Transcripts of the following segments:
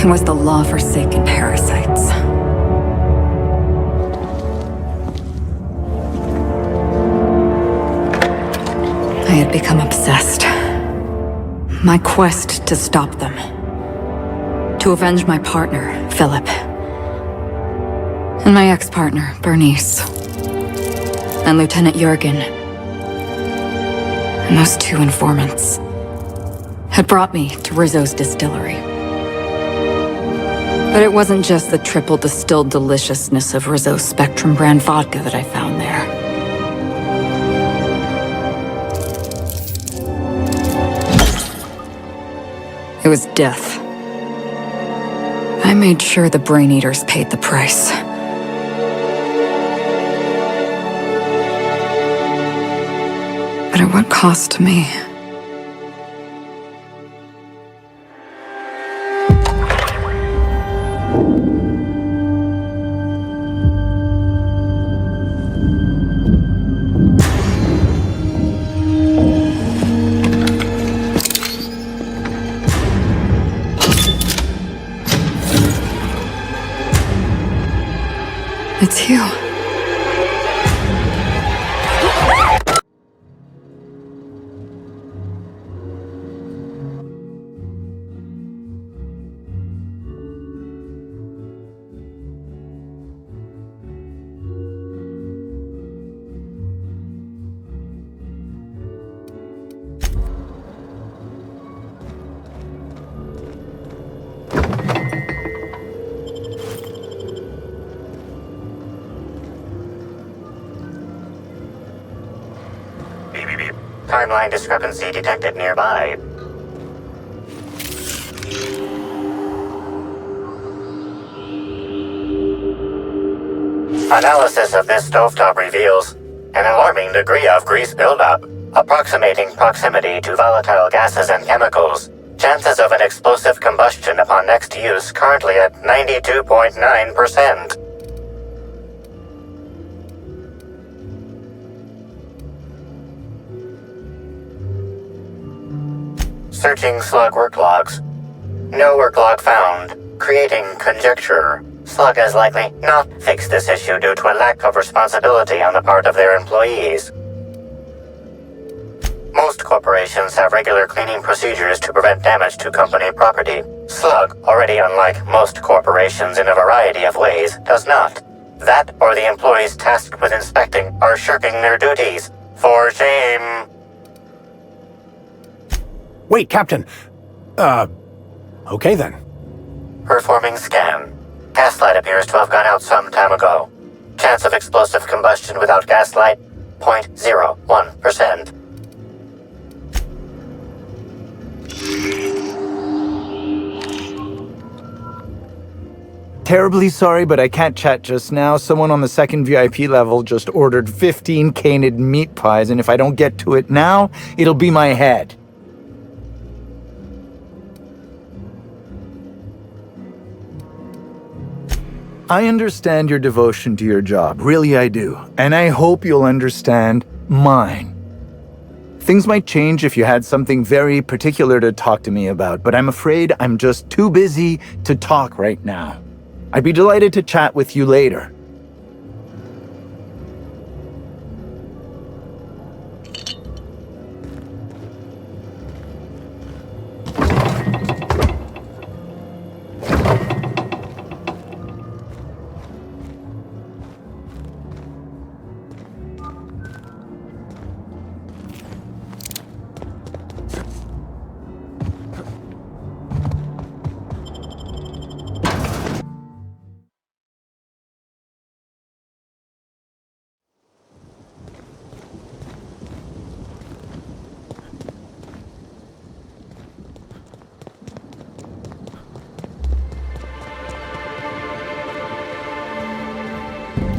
It was the law-forsaken parasites. I had become obsessed. My quest to stop them. To avenge my partner, Philip. And my ex-partner, Bernice. And Lieutenant Jurgen. And those two informants had brought me to Rizzo's distillery. But it wasn't just the triple distilled deliciousness of Rizzo's Spectrum brand vodka that I found there. It was death. I made sure the Brain Eaters paid the price. But at what cost to me? It's you. Timeline discrepancy detected nearby. Analysis of this stovetop reveals an alarming degree of grease buildup, approximating proximity to volatile gases and chemicals. Chances of an explosive combustion upon next use currently at 92.9%. Searching slug work logs. No work log found. Creating conjecture. Slug has likely not fixed this issue due to a lack of responsibility on the part of their employees. Most corporations have regular cleaning procedures to prevent damage to company property. Slug, already unlike most corporations in a variety of ways, does not. That or the employees tasked with inspecting are shirking their duties. For shame. Wait, Captain. Okay then. Performing scan. Gaslight appears to have gone out some time ago. Chance of explosive combustion without gaslight, 0.01%. Terribly sorry, but I can't chat just now. Someone on the second VIP level just ordered 15 canid meat pies, and if I don't get to it now, it'll be my head. I understand your devotion to your job, really I do, and I hope you'll understand mine. Things might change if you had something very particular to talk to me about, but I'm afraid I'm just too busy to talk right now. I'd be delighted to chat with you later.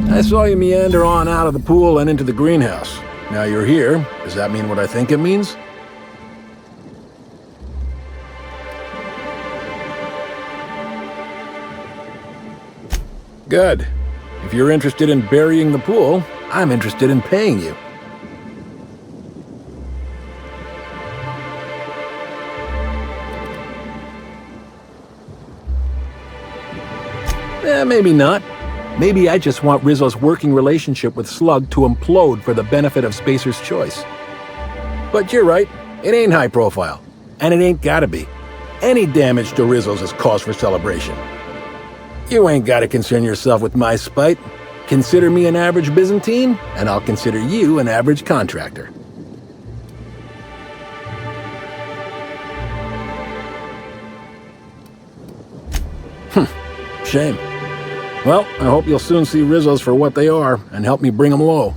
I saw you meander on out of the pool and into the greenhouse. Now you're here. Does that mean what I think it means? Good. If you're interested in burying the pool, I'm interested in paying you. Maybe not. Maybe I just want Rizzo's working relationship with Slug to implode for the benefit of Spacer's choice. But you're right, it ain't high profile. And it ain't gotta be. Any damage to Rizzo's is cause for celebration. You ain't gotta concern yourself with my spite. Consider me an average Byzantine, and I'll consider you an average contractor. Shame. Well, I hope you'll soon see Rizzo's for what they are, and help me bring them low.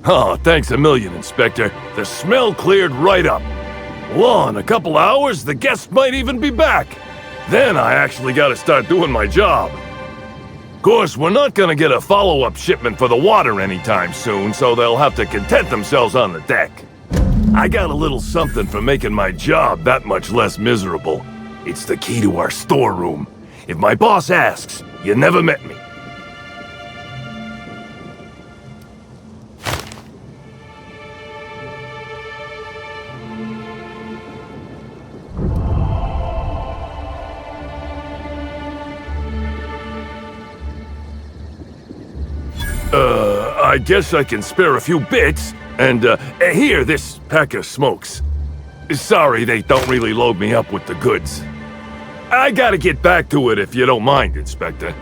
Oh, thanks a million, Inspector. The smell cleared right up. Well, in a couple hours, the guest might even be back. Then I actually gotta start doing my job. Of course, we're not gonna get a follow-up shipment for the water anytime soon, so they'll have to content themselves on the deck. I got a little something for making my job that much less miserable. It's the key to our storeroom. If my boss asks, you never met me. I guess I can spare a few bits, and here, this pack of smokes. Sorry, they don't really load me up with the goods. I gotta get back to it if you don't mind, Inspector.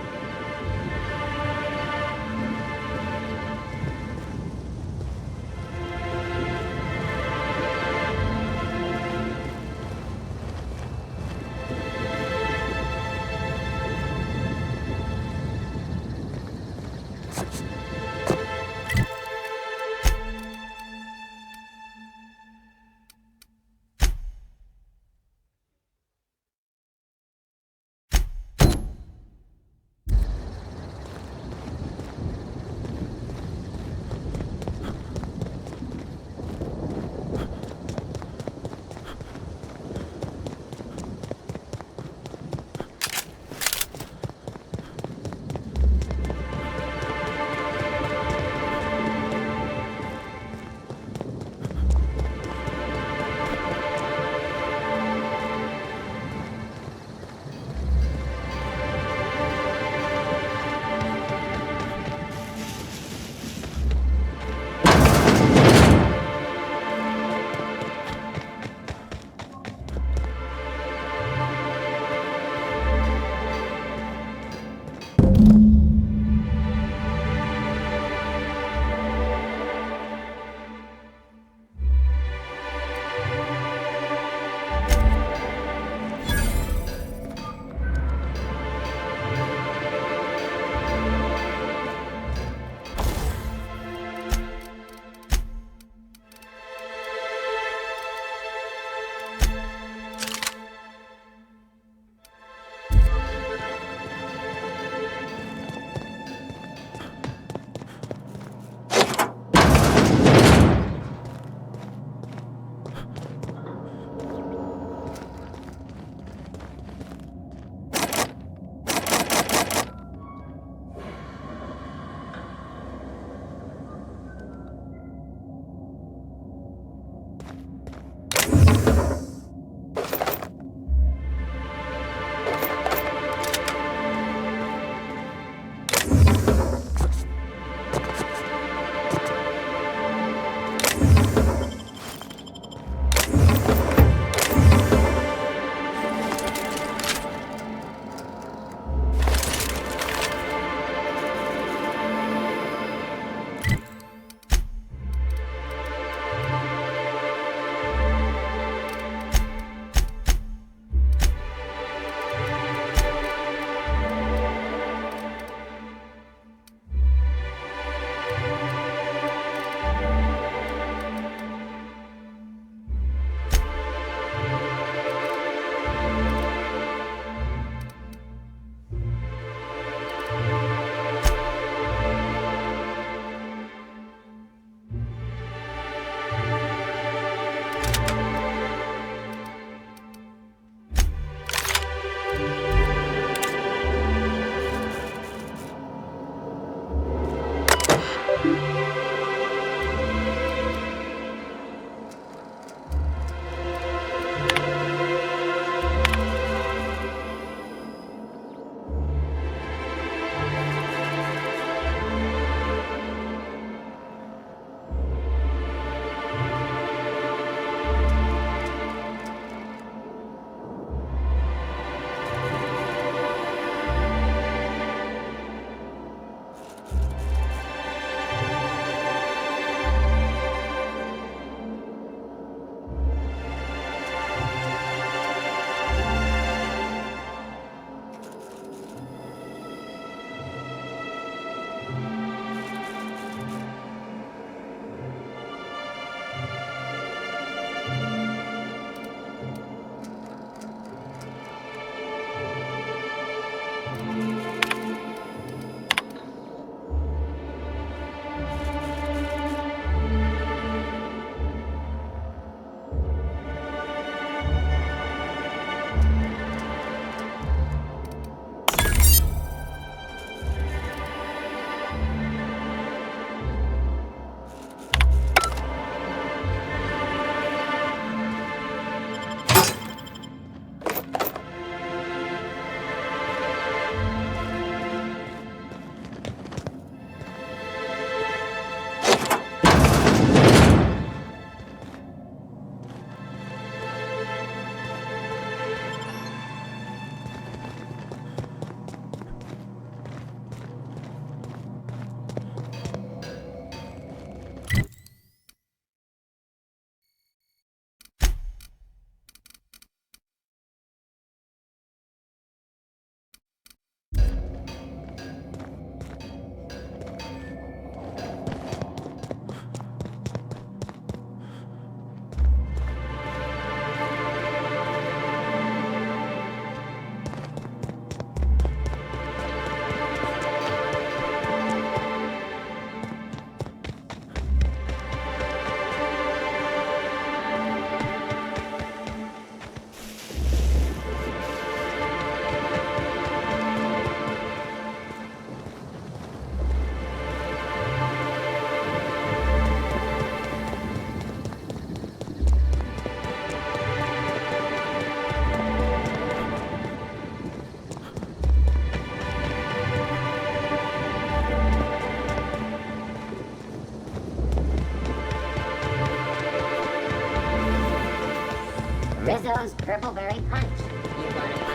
Rizzo's Purpleberry Punch. You want a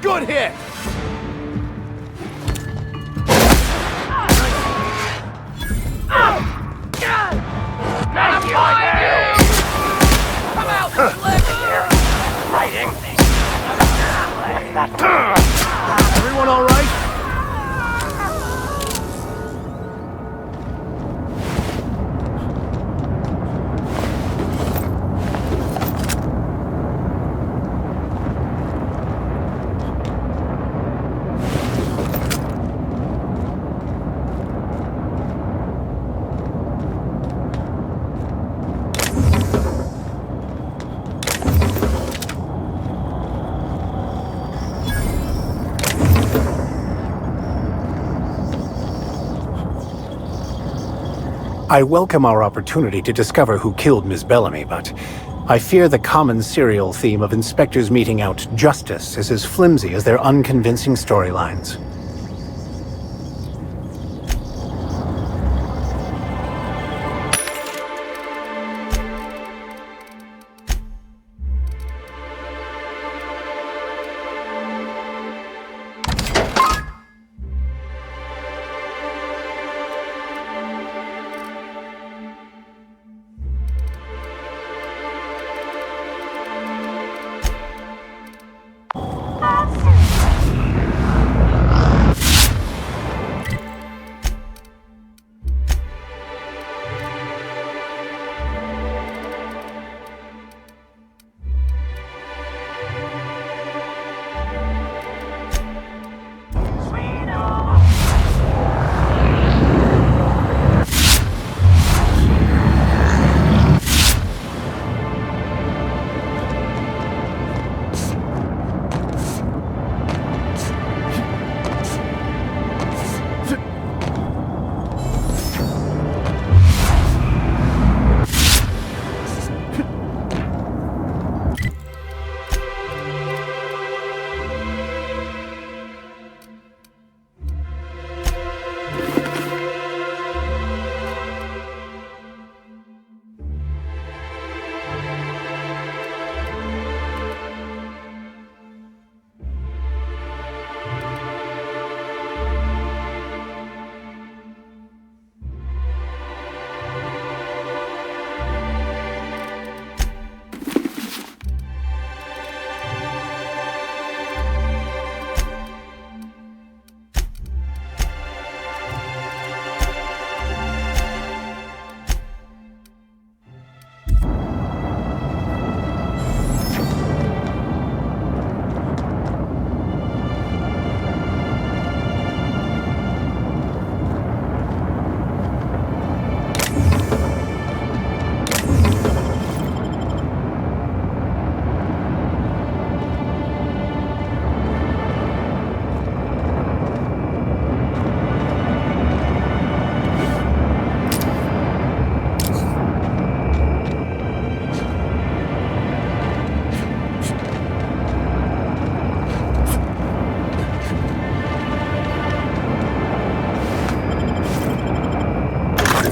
Good hit! Everyone all right? I welcome our opportunity to discover who killed Miss Bellamy, but I fear the common serial theme of inspectors meting out justice is as flimsy as their unconvincing storylines.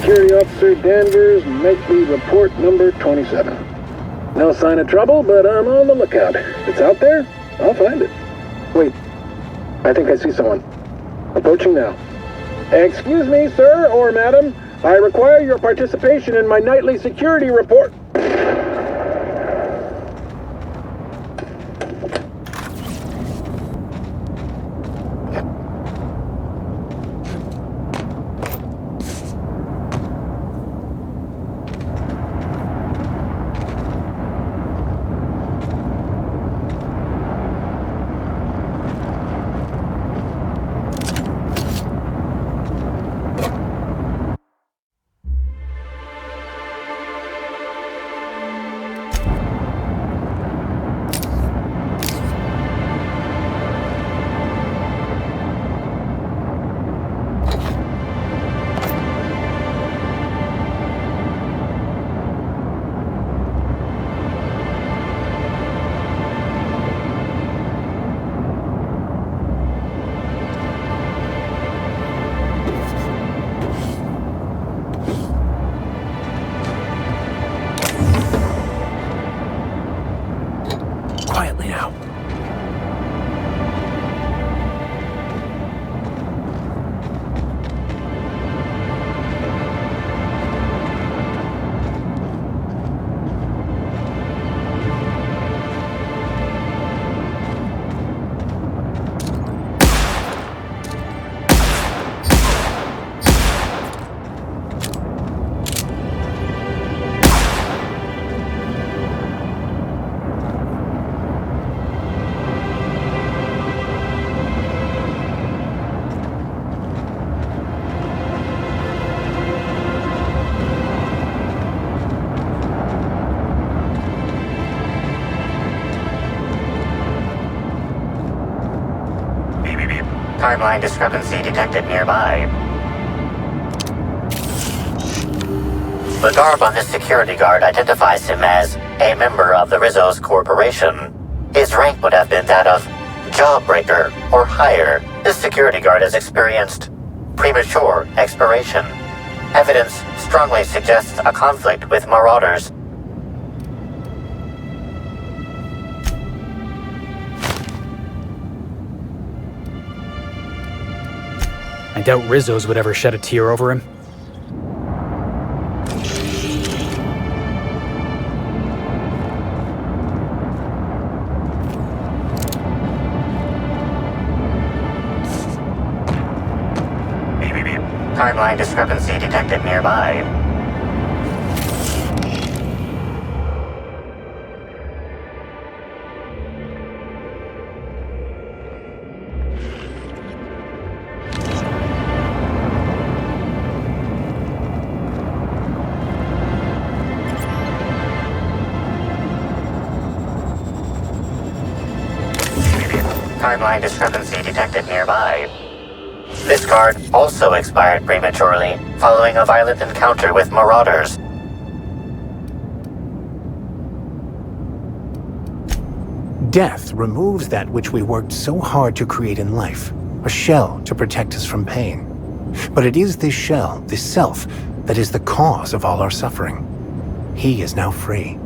Security Officer Danvers, make me report number 27. No sign of trouble, but I'm on the lookout. If it's out there, I'll find it. Wait, I think I see someone. Approaching now. Excuse me, sir or madam. I require your participation in my nightly security report. quietly now. Timeline discrepancy detected nearby. The garb on this security guard identifies him as a member of the Rizzo's corporation. His rank would have been that of jawbreaker or higher. This security guard has experienced premature expiration. Evidence strongly suggests a conflict with marauders. I doubt Rizzo's would ever shed a tear over him. Timeline discrepancy detected nearby. Timeline discrepancy detected nearby. This guard also expired prematurely, following a violent encounter with marauders. Death removes that which we worked so hard to create in life, a shell to protect us from pain. But it is this shell, this self, that is the cause of all our suffering. He is now free.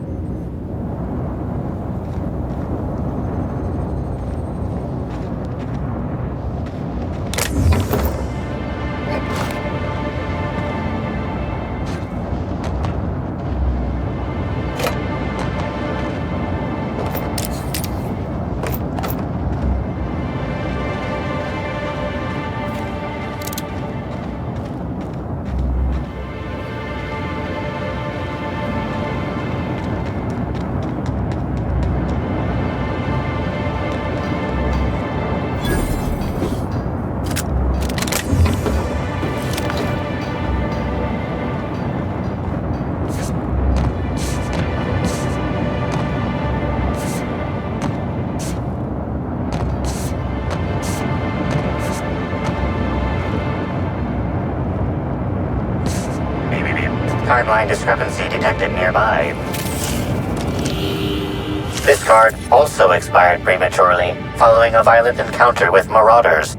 Timeline discrepancy detected nearby. This guard also expired prematurely, following a violent encounter with marauders.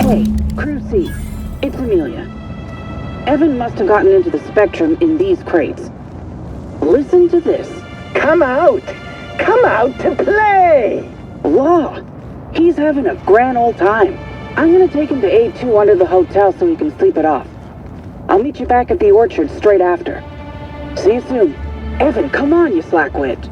Hey, Crew C. It's Amelia. Evan must have gotten into the Spectrum in these crates. Listen to this. Come out! Come out to play! Law! He's having a grand old time. I'm gonna take him to A2 under the hotel so he can sleep it off. I'll meet you back at the orchard straight after. See you soon. Evan, come on, you slackwit.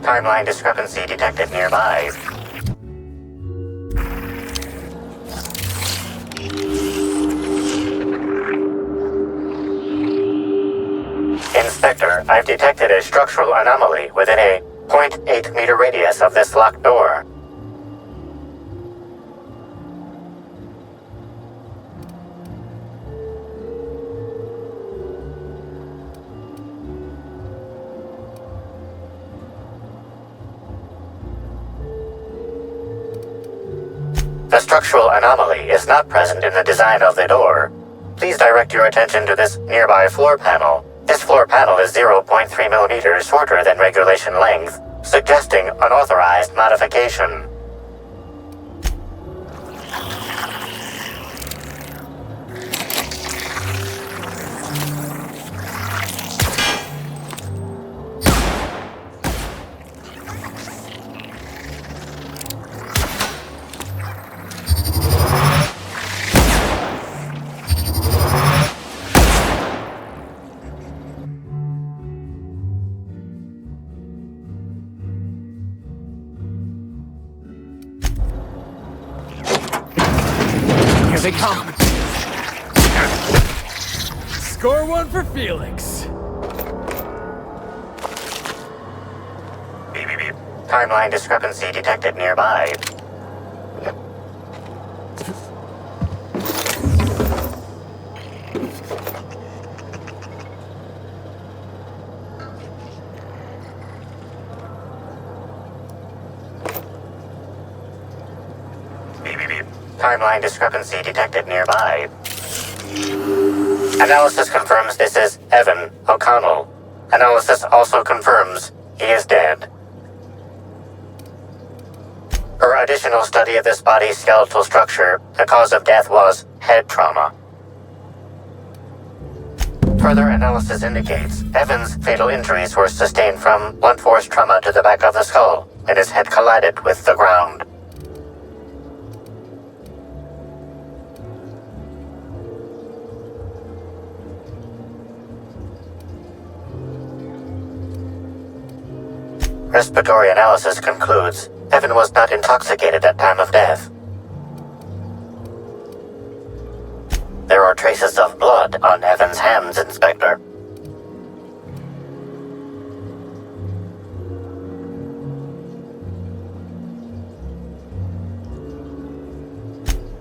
Timeline discrepancy detected nearby. Inspector, I've detected a structural anomaly within a 0.8 meter radius of this locked door. The structural anomaly is not present in the design of the door. Please direct your attention to this nearby floor panel. This floor panel is 0.3 millimeters shorter than regulation length, suggesting unauthorized modification. They come. Score one for Felix. Beep, beep, beep. Timeline discrepancy detected nearby. Beep, beep, beep. Timeline discrepancy detected nearby. Analysis confirms this is Evan O'Connell. Analysis also confirms he is dead. Per additional study of this body's skeletal structure, the cause of death was head trauma. Further analysis indicates Evan's fatal injuries were sustained from blunt force trauma to the back of the skull, and his head collided with the ground. Respiratory analysis concludes Evan was not intoxicated at time of death. There are traces of blood on Evan's hands, Inspector.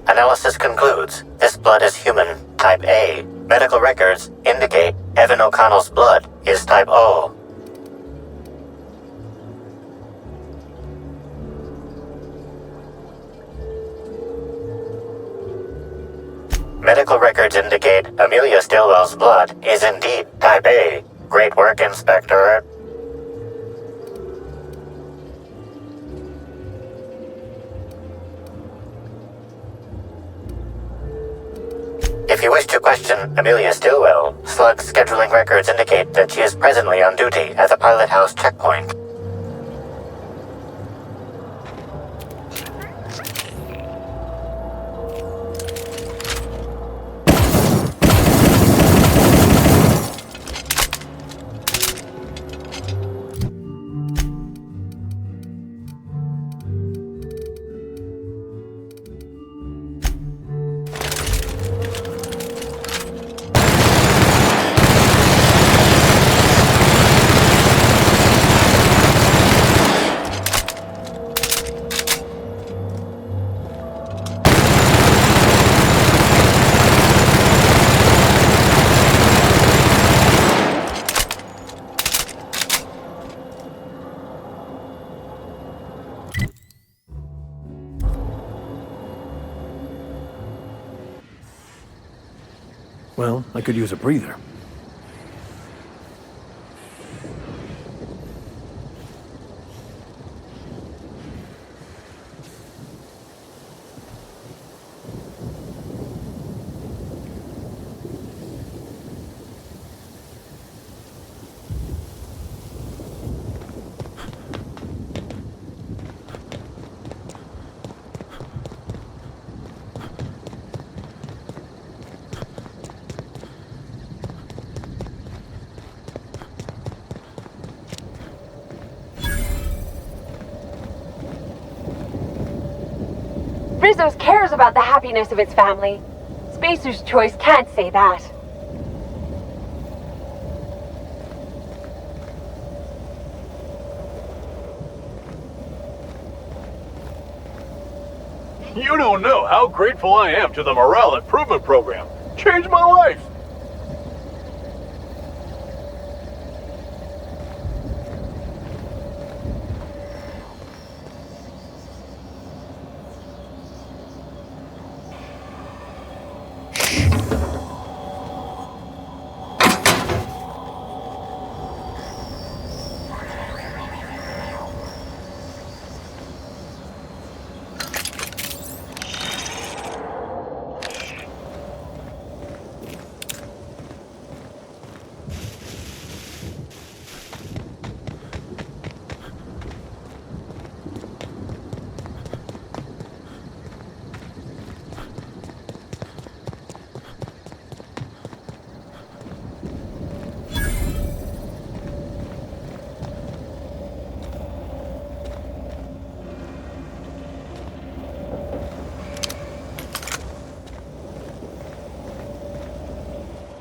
Analysis concludes this blood is human, type A. Medical records indicate Evan O'Connell's blood is type O. Medical records indicate Amelia Stillwell's blood is indeed type A. Great work, Inspector. If you wish to question Amelia Stillwell, Slug's scheduling records indicate that she is presently on duty at the Pilot House checkpoint. Well, I could use a breather. Rizzo's cares about the happiness of its family. Spacer's Choice can't say that. You don't know how grateful I am to the morale improvement program. Changed my life.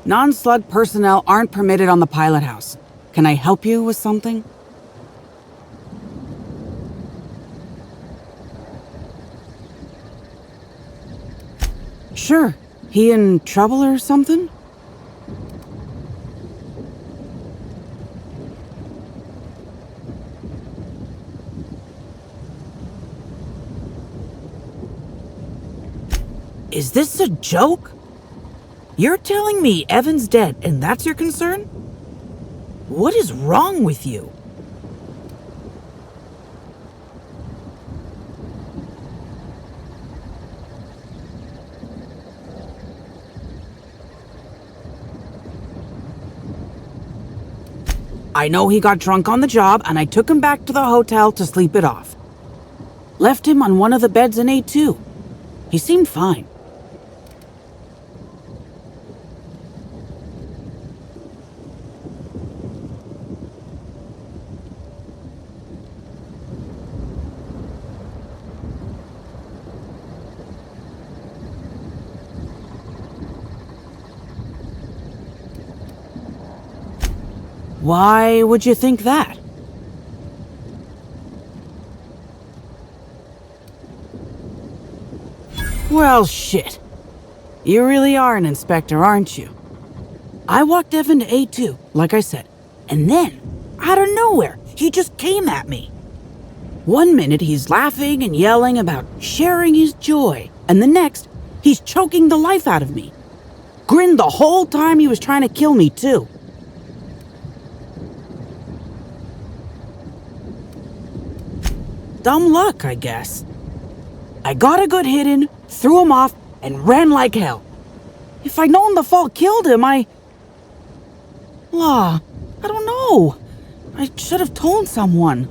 Non-slug personnel aren't permitted on the pilot house. Can I help you with something? Sure. He in trouble or something? Is this a joke? You're telling me Evan's dead and that's your concern? What is wrong with you? I know he got drunk on the job and I took him back to the hotel to sleep it off. Left him on one of the beds in A2. He seemed fine. Why would you think that? Well, shit. You really are an inspector, aren't you? I walked Evan to A2, like I said, and then, out of nowhere, he just came at me. One minute he's laughing and yelling about sharing his joy, and the next, he's choking the life out of me. Grinned the whole time he was trying to kill me, too. Dumb luck, I guess. I got a good hit in, threw him off, and ran like hell. If I'd known the fall killed him, I don't know. I should have told someone.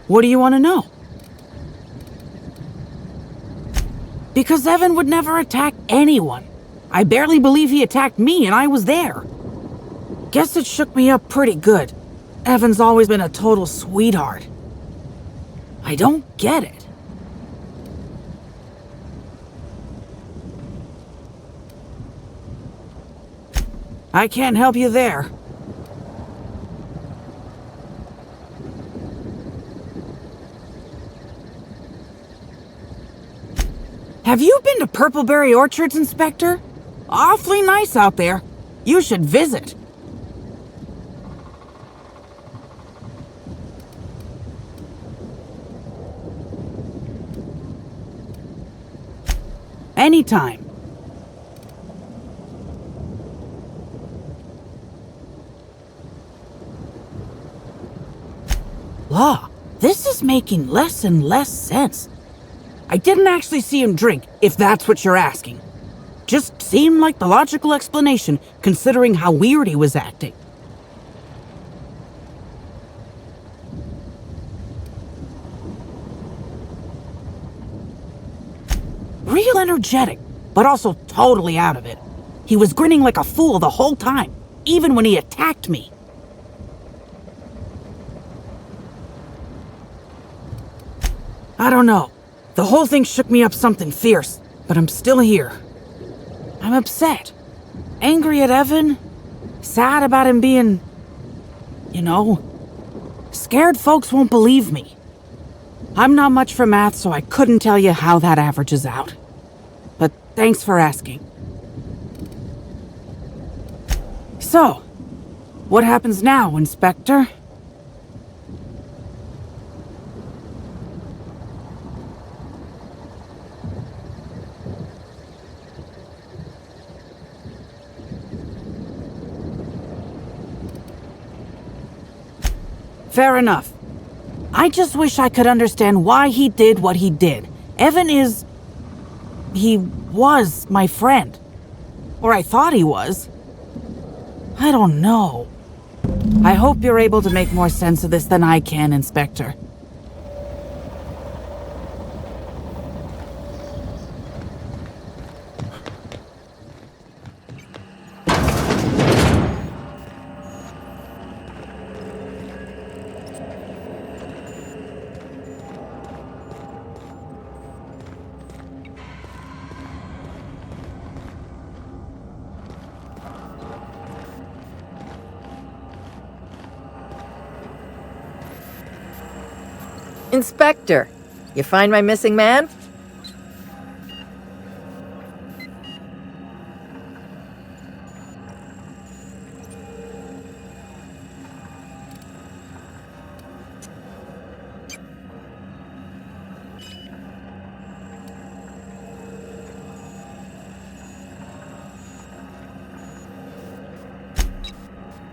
What do you want to know? Because Evan would never attack anyone. I barely believe he attacked me and I was there. Guess it shook me up pretty good. Evan's always been a total sweetheart. I don't get it. I can't help you there. Have you been to Purpleberry Orchards, Inspector? Awfully nice out there. You should visit. Anytime. Law, this is making less and less sense. I didn't actually see him drink, if that's what you're asking. Just seemed like the logical explanation, considering how weird he was acting. Real energetic, but also totally out of it. He was grinning like a fool the whole time, even when he attacked me. I don't know. The whole thing shook me up something fierce, but I'm still here. I'm upset. Angry at Evan. Sad about him being... you know... scared folks won't believe me. I'm not much for math, so I couldn't tell you how that averages out. But thanks for asking. So, what happens now, Inspector? Fair enough. I just wish I could understand why he did what he did. Evan is... he was my friend. Or I thought he was. I don't know. I hope you're able to make more sense of this than I can, Inspector. Inspector, you find my missing man?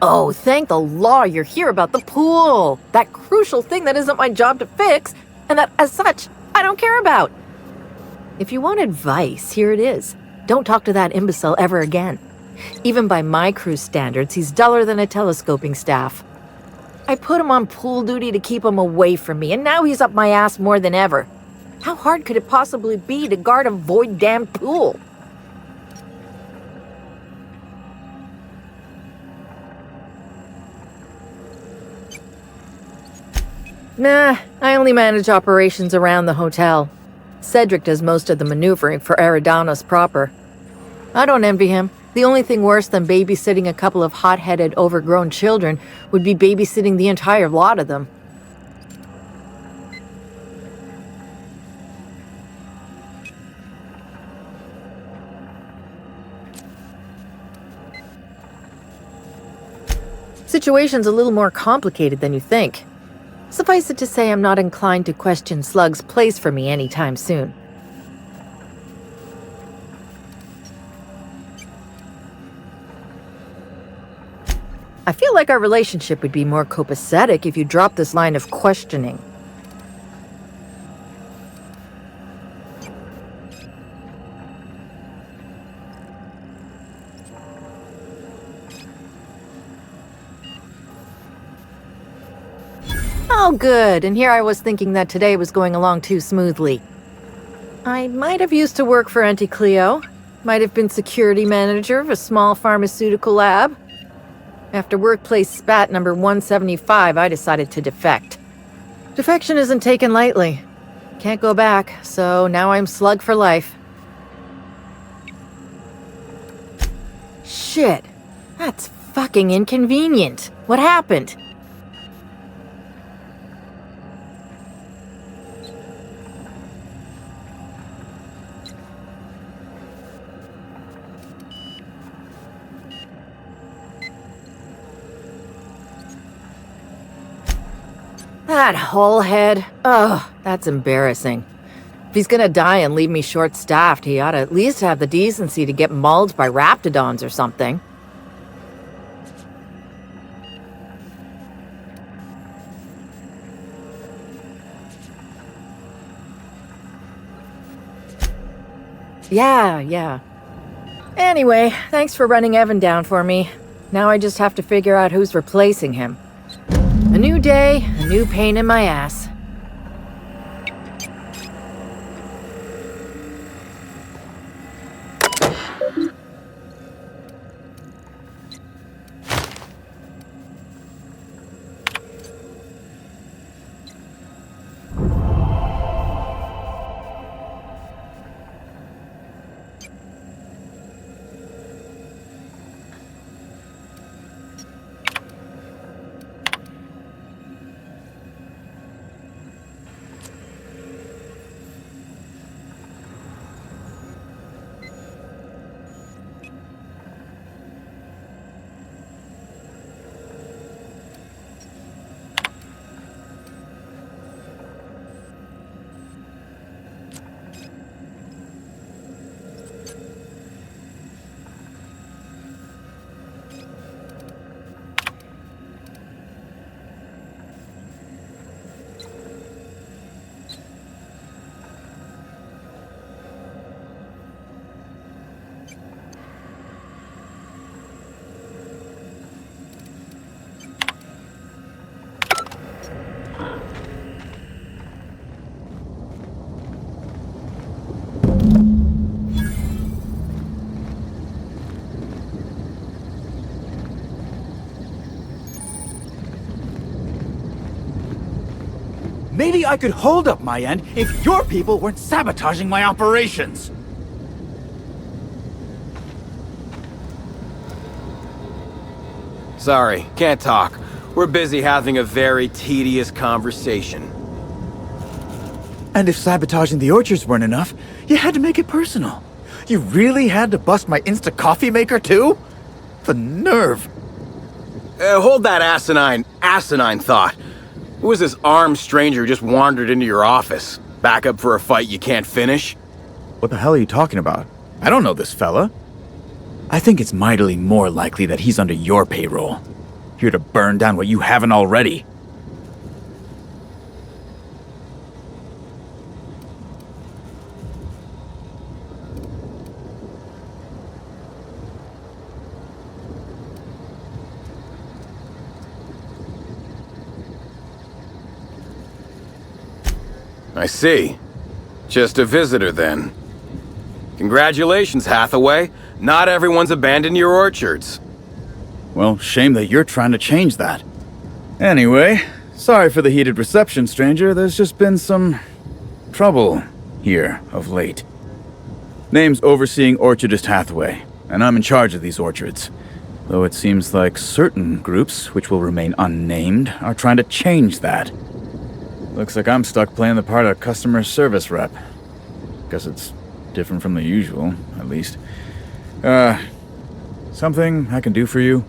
Oh, thank the law you're here about the pool. That crucial thing that isn't my job to fix, and that, as such, I don't care about. If you want advice, here it is. Don't talk to that imbecile ever again. Even by my crew's standards, he's duller than a telescoping staff. I put him on pool duty to keep him away from me, and now he's up my ass more than ever. How hard could it possibly be to guard a void-damned pool? Nah, I only manage operations around the hotel. Cedric does most of the maneuvering for Eridanos proper. I don't envy him. The only thing worse than babysitting a couple of hot-headed, overgrown children would be babysitting the entire lot of them. Situation's a little more complicated than you think. Suffice it to say, I'm not inclined to question Slug's place for me anytime soon. I feel like our relationship would be more copacetic if you dropped this line of questioning. Oh, good. And here I was thinking that today was going along too smoothly. I might have used to work for Auntie Cleo. Might have been security manager of a small pharmaceutical lab. After workplace spat number 175, I decided to defect. Defection isn't taken lightly. Can't go back, so now I'm Slug for life. Shit. That's fucking inconvenient. What happened? That hullhead. Ugh, that's embarrassing. If he's gonna die and leave me short-staffed, he ought to at least have the decency to get mauled by raptidons or something. Yeah. Anyway, thanks for running Evan down for me. Now I just have to figure out who's replacing him. A new day, a new pain in my ass. maybe I could hold up my end if your people weren't sabotaging my operations. Sorry, can't talk. We're busy having a very tedious conversation. And if sabotaging the orchards weren't enough, you had to make it personal. You really had to bust my Insta coffee maker too? The nerve. Hold that asinine thought. Who was this armed stranger who just wandered into your office? Back up for a fight you can't finish? What the hell are you talking about? I don't know this fella. I think it's mightily more likely that he's under your payroll. Here to burn down what you haven't already. I see. Just a visitor, then. Congratulations, Hathaway. Not everyone's abandoned your orchards. Well, shame that you're trying to change that. Anyway, sorry for the heated reception, stranger. There's just been some trouble here of late. Name's Overseeing Orchardist Hathaway, and I'm in charge of these orchards. Though it seems like certain groups, which will remain unnamed, are trying to change that. Looks like I'm stuck playing the part of customer service rep. Guess it's different from the usual, at least. Something I can do for you?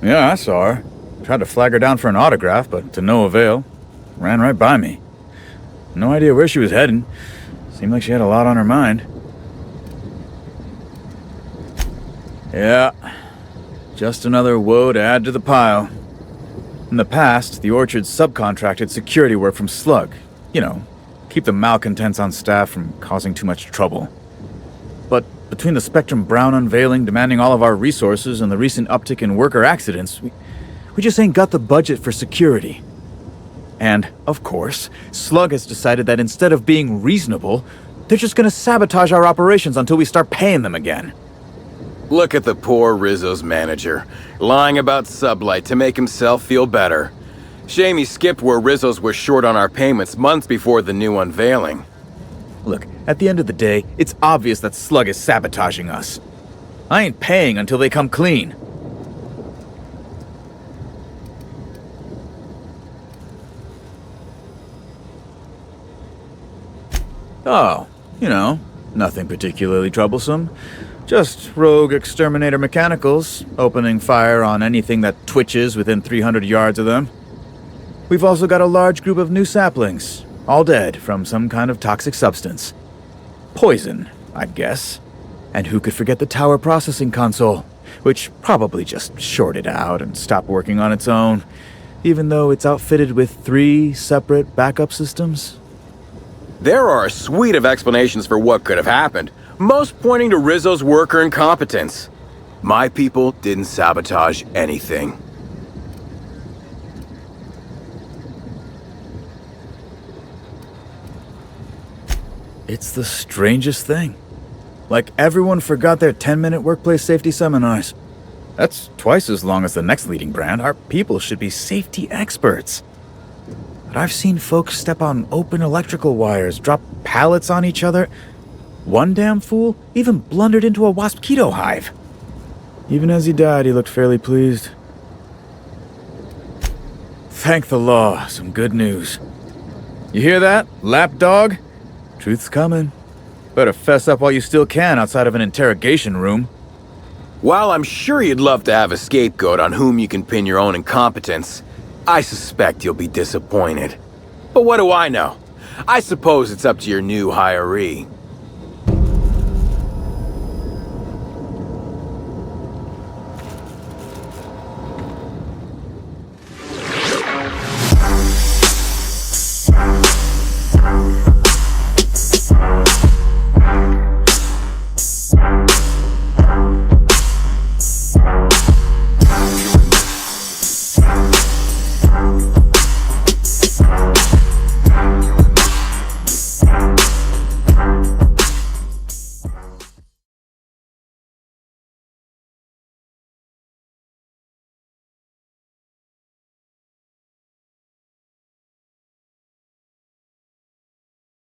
Yeah, I saw her. Tried to flag her down for an autograph, but to no avail. Ran right by me. No idea where she was heading. Seemed like she had a lot on her mind. Yeah, just another woe to add to the pile. In the past, the orchard subcontracted security work from Slug. You know, keep the malcontents on staff from causing too much trouble. But between the Spectrum Brown unveiling demanding all of our resources and the recent uptick in worker accidents, we just ain't got the budget for security. And, of course, Slug has decided that instead of being reasonable, they're just gonna sabotage our operations until we start paying them again. Look at the poor Rizzo's manager, lying about Sublight to make himself feel better. Shame he skipped where Rizzo's was short on our payments months before the new unveiling. Look, at the end of the day, it's obvious that Slug is sabotaging us. I ain't paying until they come clean. Oh, you know, nothing particularly troublesome. Just rogue exterminator mechanicals, opening fire on anything that twitches within 300 yards of them. We've also got a large group of new saplings, all dead from some kind of toxic substance. Poison, I'd guess. And who could forget the tower processing console, which probably just shorted out and stopped working on its own, even though it's outfitted with 3 separate backup systems? There are a suite of explanations for what could have happened, most pointing to Rizzo's worker incompetence. My people didn't sabotage anything. It's the strangest thing. Like everyone forgot their 10-minute workplace safety seminars. That's twice as long as the next leading brand. Our people should be safety experts. But I've seen folks step on open electrical wires, drop pallets on each other. One damn fool even blundered into a wasp-keto hive. Even as he died, he looked fairly pleased. Thank the law, some good news. You hear that, lapdog? Truth's coming. Better fess up while you still can outside of an interrogation room. While I'm sure you'd love to have a scapegoat on whom you can pin your own incompetence, I suspect you'll be disappointed. But what do I know? I suppose it's up to your new hiree.